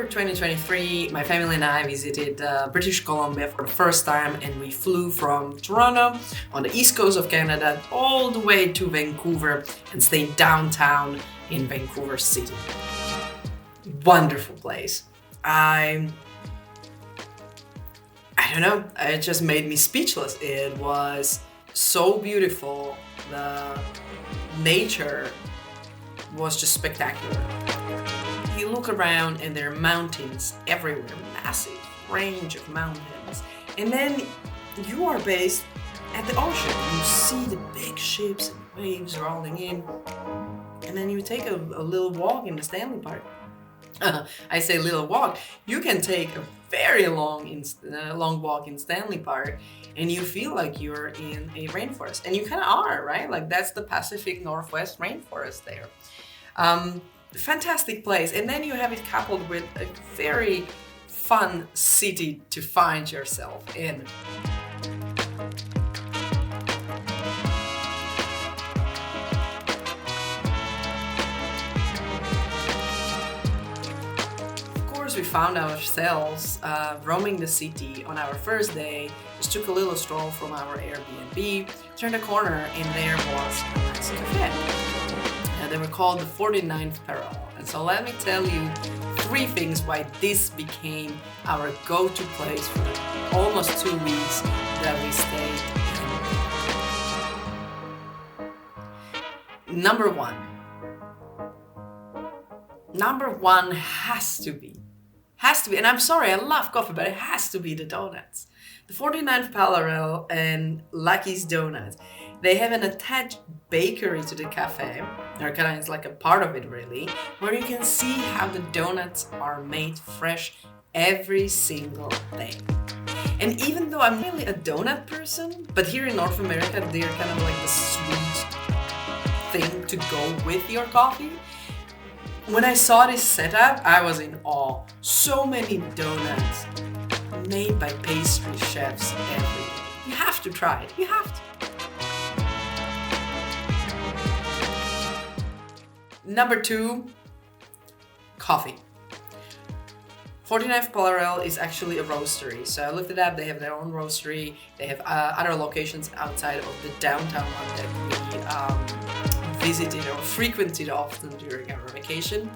October 2023, my family and I visited British Columbia for the first time, and we flew from Toronto on the east coast of Canada all the way to Vancouver and stayed downtown in Vancouver City. Wonderful place. I don't know, it just made me speechless. It was so beautiful. The nature was just spectacular. You look around and there are mountains everywhere, massive range of mountains. And then you are based at the ocean. You see the big ships and waves rolling in. And then you take a little walk in the Stanley Park. I say little walk. You can take a very long walk in Stanley Park and you feel like you're in a rainforest. And you kind of are, right? Like that's the Pacific Northwest rainforest there. Fantastic place. And then you have it coupled with a very fun city to find yourself in. We found ourselves roaming the city on our first day. Just took a little stroll from our Airbnb, turned a corner, and there was a nice cafe. They were called the 49th Parallel. And so let me tell you 3 things why this became our go-to place for the almost 2 weeks that we stayed in. Number one has to be, and I'm sorry, I love coffee, but it has to be the donuts. The 49th Parallel and Lucky's Donuts, they have an attached bakery to the cafe, or kind of it's like a part of it really, where you can see how the donuts are made fresh every single day. And even though I'm really a donut person, but here in North America, they're kind of like the sweet thing to go with your coffee. When I saw this setup, I was in awe. So many donuts made by pastry chefs every day. You have to try it. You have to. Number 2, coffee. 49th Parallel is actually a roastery. So I looked it up. They have their own roastery. They have other locations outside of the downtown one that we visited or frequented often during our vacation,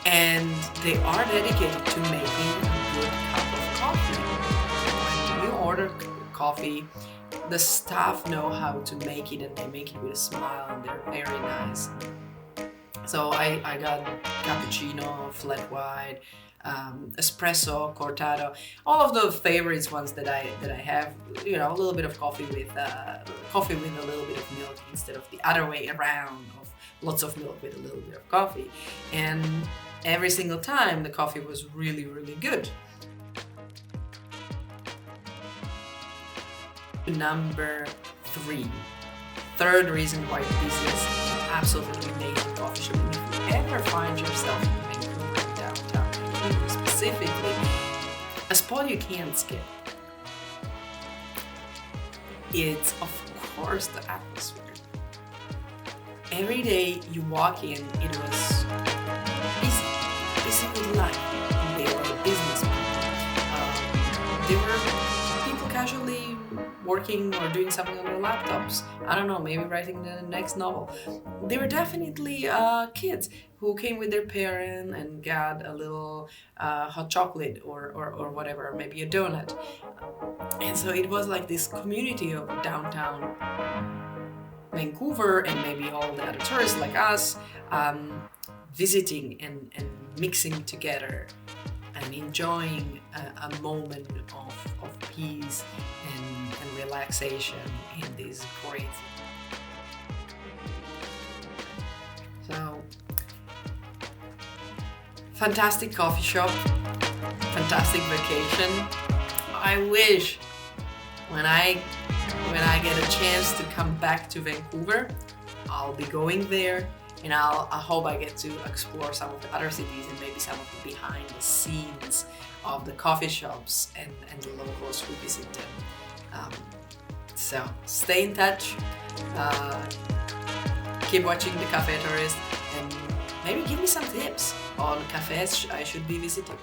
and they are dedicated to making a good cup of coffee. When you order coffee, the staff know how to make it, and they make it with a smile, and they're very nice. So I got cappuccino, flat white, espresso, cortado, all of the favorites ones that I have. You know, a little bit of coffee with a little bit of milk instead of the other way around of lots of milk with a little bit of coffee. And every single time the coffee was really, really good. Number 3, third reason why this is absolutely amazing coffee shop. And if you ever find yourself in Vancouver, downtown Vancouver specifically, a spot you can't skip. It's of course the atmosphere. Every day you walk in, it was busy with life. They were business people. They were people casually working or doing something on their laptops. I don't know, maybe writing the next novel. They were definitely kids who came with their parent and got a little hot chocolate or whatever, maybe a donut. And so it was like this community of downtown Vancouver and maybe all the other tourists like us visiting and mixing together and enjoying a moment of peace and relaxation in this great city. So, fantastic coffee shop, fantastic vacation. I wish when I get a chance to come back to Vancouver, I'll be going there, and I hope I get to explore some of the other cities and maybe some of the behind the scenes of the coffee shops and the locals who visit them. So stay in touch, keep watching the Cafe Tourist, and maybe give me some tips on cafes I should be visiting.